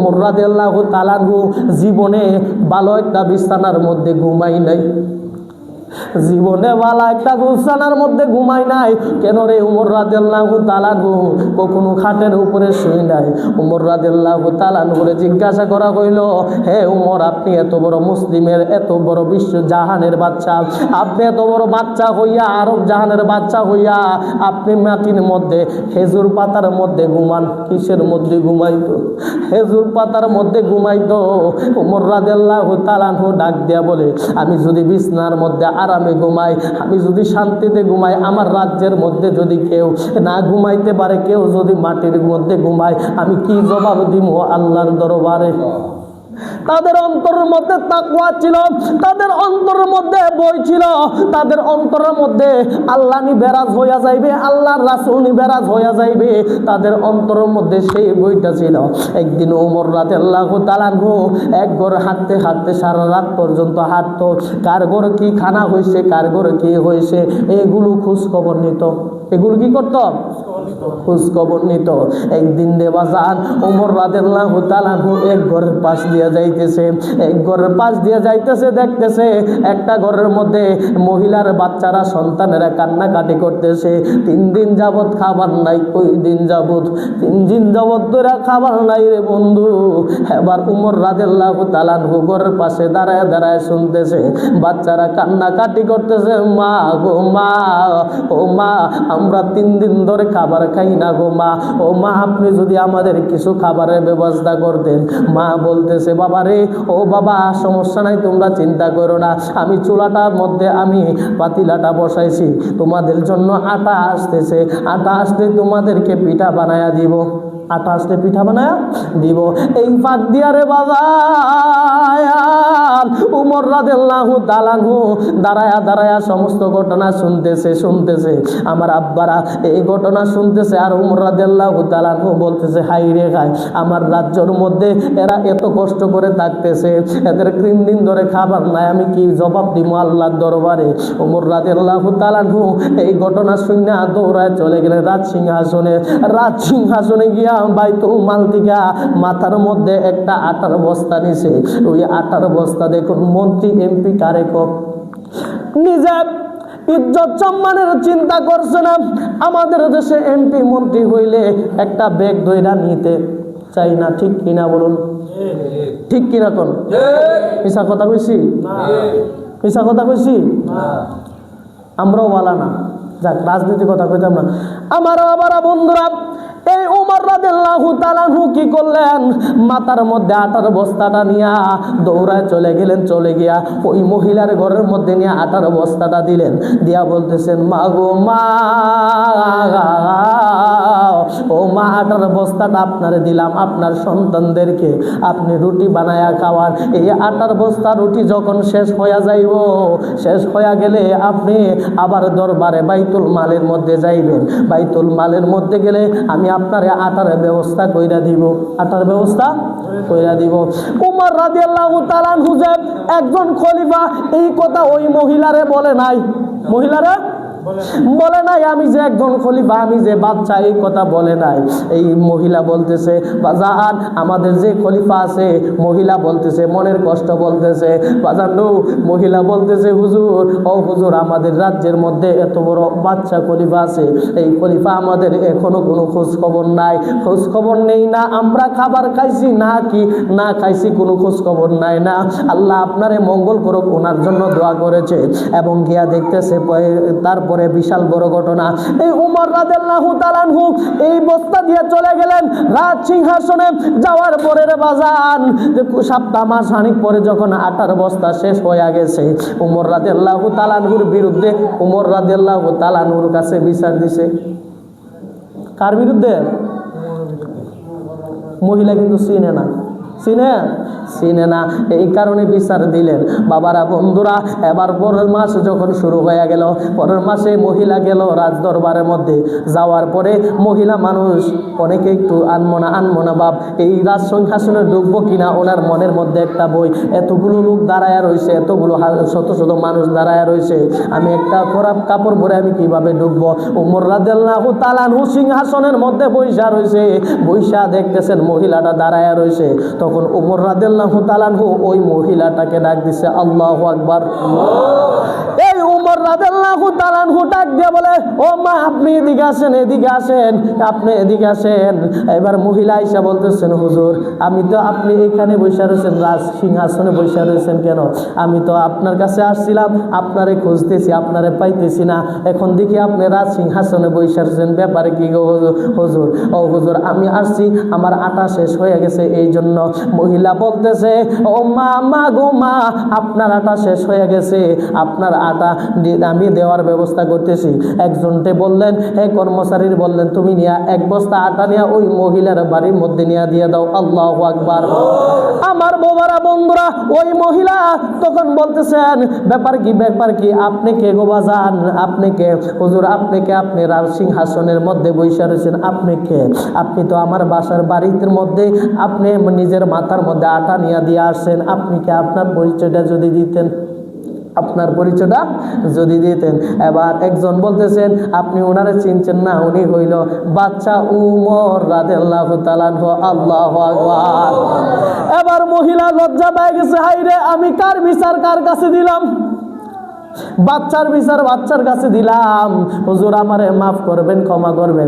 ওমর রাদিয়াল্লাহু তাআলা জীবনে ভালো একটা বিছানার মধ্যে ঘুমাই নাই, জীবনে বালা একটা বিছানার মধ্যে ঘুমাই নাই। কেন রে? ওমর রাদিয়াল্লাহু তাআলা কখনো খাটের উপরে শুই নাই। ওমর রাদিয়াল্লাহু তাআলা করে জিজ্ঞাসা করা হইল, হে ওমর, আপনি এত বড় মুসলিমের, এত বড় বিশ্ব জাহানের বাদশা, আপনি এত বড় বাচ্চা হইয়া, আরব জাহানের বাচ্চা হইয়া আপনি মাটির মধ্যে খেজুর পাতার মধ্যে ঘুমান? কিসের মধ্যে ঘুমাইতো? খেজুর পাতার মধ্যে ঘুমাইতো। ওমর রাদিয়াল্লাহু তাআলা ডাক দিয়া বলে, আমি যদি বিছনার মধ্যে আরামে ঘুমাই, আমি যদি শান্তিতে ঘুমাই, আমার রাজ্যের মধ্যে যদি কেউ না ঘুমাইতে পারে, কেউ যদি মাটির মধ্যে ঘুমায়, আমি কি জবাব দিব আল্লাহর দরবারে? তাদের অন্তরের মধ্যে তাকওয়া ছিল, তাদের অন্তরের মধ্যে বই ছিল, তাদের অন্তরের মধ্যে আল্লাহ নি বেরাজ হইয়া যাইবে, আল্লাহর রাসূল নি বেরাজ হইয়া যাইবে, তাদের অন্তরের মধ্যে সেই বইটা ছিল। একদিন ওমর রাদিয়াল্লাহু তাআলা এক ঘর হাঁটতে হাঁটতে সারা রাত পর্যন্ত হাঁটতো, কার ঘরে কি খানা হয়েছে, কার ঘরে কি হয়েছে, এগুলো খোঁজ খবর নিত। এগুলো কি করত? খোঁজ খবর নিত। একদিন দেবাজান ওমর রাদিয়াল্লাহু তাআলা এক ঘরের পাশ দিয়ে যাইতেছে, এক ঘরের পাশ দিয়ে যাইতেছে, দেখতেছে একটা ঘরের মধ্যে মহিলার বাচ্চারা, সন্তানেরা কান্নাকাটি করতেছে। 3 দিন যাবত খাবার নাই। কই দিন যাবত? 3 দিন যাবত তোরা খাবার নাই রে বন্ধু। এবার ওমর রাদিয়াল্লাহু তাআলা ঘরের পাশে দাঁড়ায় দাঁড়ায় শুনতেছে বাচ্চারা কান্নাকাটি করতেছে, মা গো মা, ও মা, আমরা 3 দিন ধরে খাবার খাই না গো মা, ও মা, আপনি যদি আমাদের কিছু খাবারের ব্যবস্থা করতেন। মা বলতেছে, বাবা রে, ও বাবা, সমস্যা নাই, তোমরা চিন্তা করো না, আমি চুলাটার মধ্যে আমি পাতিলাটা বসাইছি, তোমাদের জন্য আটা আসতেছে, আটা আসতে তোমাদেরকে পিঠা বানায়া দিব, আটা আসলে পিঠা বানায়া দিব। এই ফাঁক দিয়া রে বাবা ওমর রাদিয়াল্লাহু তাআলা দাঁড়ায়া দাঁড়ায়া সমস্ত ঘটনা শুনতেছে। আমার আব্বারা এই ঘটনা শুনতেছে, আর ওমর রাদিয়াল্লাহু তাআলা বলতেছে, হাই রে হাই, আমার রাজ্যের মধ্যে এরা এত কষ্ট করে থাকতেছে, এদের 3 দিন ধরে খাবার নাই, আমি কি জবাব দিব আল্লাহর দরবারে? ওমর রাদিয়াল্লাহু তাআলা এই ঘটনা শুনে দৌড়ায় চলে গেলেন রাজসিংহাসনে গিয়া বাইতুল মাল থেকে মাথার মধ্যে একটা আটার বস্তা নিছে। ওই আটার বস্তা দেখুন, মন্ত্রী এমপি কারে কম, নিজে ইজ্জত সম্মানের চিন্তা করছে না। আমাদের দেশে এমপি মন্ত্রী হইলে একটা ব্যাগ ধইরা নিতে চাই না, ঠিক কিনা বলুন? ঠিক কিনা? কোন মিছা কথা কইছি? মিছা কথা কইছি? আমরাও বলা না, যাক, রাজনীতি কথা কইতাম না। আমার বাবারা, বন্ধুরা, এই ওমর রাদিয়াল্লাহু তাআলা কি করলেন? মাথার মধ্যে আটার বস্তাটা নিয়া দৌড়ায় চলে গেলেন। চলে গিয়া ওই মহিলার ঘরের মধ্যে নিয়ে আটার বস্তাটা দিলেন, দিয়া বলতেছেন, মা গো মা, ও মা, আটার বস্তাটা আপনারে দিলাম, আপনার সন্তানদেরকে আপনি রুটি বানায়া খাওয়ান। এই আটার বস্তা রুটি যখন শেষ হইয়া যাইব, শেষ হইয়া গেলে আপনি আবার দরবারে বাইতুল মালের মধ্যে যাইবেন। বাইতুল মালের মধ্যে গেলে আমি আপনারে আটার ব্যবস্থা কইরা দিব, আটার ব্যবস্থা কইরা দিব। ওমর রাদিয়াল্লাহু তাআলা একজন খলিফা এই কথা ওই মহিলারে বলে নাই, মহিলারে বলে নাই, আমি যে একজন খলিফা, আমি যে বাচ্চা, এই কথা বলে নাই। এই মহিলা বলতেছে, বাজান, আমাদের যে খলিফা আছে, মহিলা বলতেছে, মনের কষ্ট বলতেছে, বাজান, মহিলা বলতেছে, হুজুর, ও হুজুর, আমাদের রাজ্যের মধ্যে এত বড় বাচ্চা খলিফা আছে, এই খলিফা আমাদের এখনো কোনো খোঁজ খবর নাই, খোঁজ খবর নেই না, আমরা খাবার খাইছি না কি না খাইছি, কোনো খোঁজ খবর নাই না। আল্লাহ আপনারে মঙ্গল করুক, ওনার জন্য দোয়া করেছে। এবং গিয়া দেখতেছে, তারপরে বিশাল বড় ঘটনা, এই ওমর রাদিয়াল্লাহু তাআলা এই বস্তা দিয়ে চলে গেলেন রাজ সিংহাসনে। যাওয়ার পরে রে বাজান, সপ্তাহ মাস খানিক পরে যখন আটার বস্তা শেষ হয়ে গেছে, ওমর রাদিয়াল্লাহু তাআলার বিরুদ্ধে ওমর রাদিয়াল্লাহু তাআলার কাছে বিচার দিছে। কার বিরুদ্ধে? মহিলা কিন্তু চিনে না, চিনে না, এই কারণে বিচার দিলেন। বাবারা বন্ধুরা, এবার পরের মাস যখন শুরু হয়ে গেল, পরের মাসে মহিলা গেল রাজ দরবারের মধ্যে। যাওয়ার পরে মহিলা মানুষ অনেকে একটু আনমনা ভাব, এই রাজ সিংহাসনে ঢুকবো কিনা ওনার মনের মধ্যে একটা বই। এতগুলো লোক দাঁড়ায় রয়েছে, এতগুলো শত শত মানুষ দাঁড়ায় রয়েছে, আমি একটা খারাপ কাপড় পরে আমি কিভাবে ঢুকবো? ওমর রাদিয়াল্লাহু তাআলা আনহু সিংহাসনের মধ্যে বইসা রয়েছে, বইসা দেখতেছেন মহিলাটা দাঁড়ায় রয়েছে। তখন ওমর রাদিয়াল্লাহু তাআলা আনহু ওই মহিলাটাকে ডাক দিছে, আল্লাহু আকবার। এই ওমর রাদিয়াল্লাহু তাআলা আনহু ডাক দিয়ে বলে, ও মা, আপনি এদিকে আসেন, এদিকে আসেন, আপনি এদিকে আসেন। এবার মহিলা আয়েশা বলতেছেন, হুজুর, আমি তো আপনি এখানে বসে রয়েছেন, রাজ সিংহাসনে বসে রয়েছেন কেন? আমি তো আপনার কাছে আসছিলাম, আপনারে খুঁজতেছি, আপনারে পাইতেছি না, এখন দেখি আপনি রাজ সিংহাসনে বসে রয়েছেন, ব্যাপারে কি গো হুজুর? ও হুজুর, আমি আসছি, আমার আটা শেষ হয়ে গেছে, এই জন্য। মহিলা বলতেছে, ও মা, মা গো মা, আপনার আটা শেষ হয়ে গেছে, আপনার আটা আমি দেওয়ার ব্যবস্থা করতেছি। একজনকে বললেন, হে কর্মচারীর বললেন, তুমি নিয়ে এক বস্তা আটা নিয়ে ওই মহিলার বাড়ির মধ্যে নিয়ে দিয়ে দাও। আল্লাহু আকবার। আমার বাবারা বন্ধুরা, ওই মহিলা তখন বলতেছেন, ব্যাপার কি, ব্যাপার কি? আপনি কে গো বাজান? আপনি কে? হুজুর, আপনি কে? আপনি রাজ সিংহাসনের মধ্যে বসে রয়েছেন, আপনি কে? আপনি তো আমার বাসার বাড়িতে মধ্যে আপনি নিজের মাথার মধ্যে আটা নিয়ে দিয়ে আসছেন, আপনি কে? আপনার পরিচয়টা যদি দিতেন, আপনার পরিচয়টা যদি দিতেন। এবার একজন বলতেছেন, আপনি ওনারে চিনছেন না, উনি হইল বাচ্চা উমর রাদিয়াল্লাহু তাআলা আনহু। আল্লাহু আকবার। এবার মহিলা লজ্জা পেয়ে গেছে, হাই রে, আমি কার বিচার কার কাছে দিলাম? বাচ্চার বিচার বাচ্চার কাছে দিলাম। হুজুর, আমারে মাফ করবেন, ক্ষমা করবেন।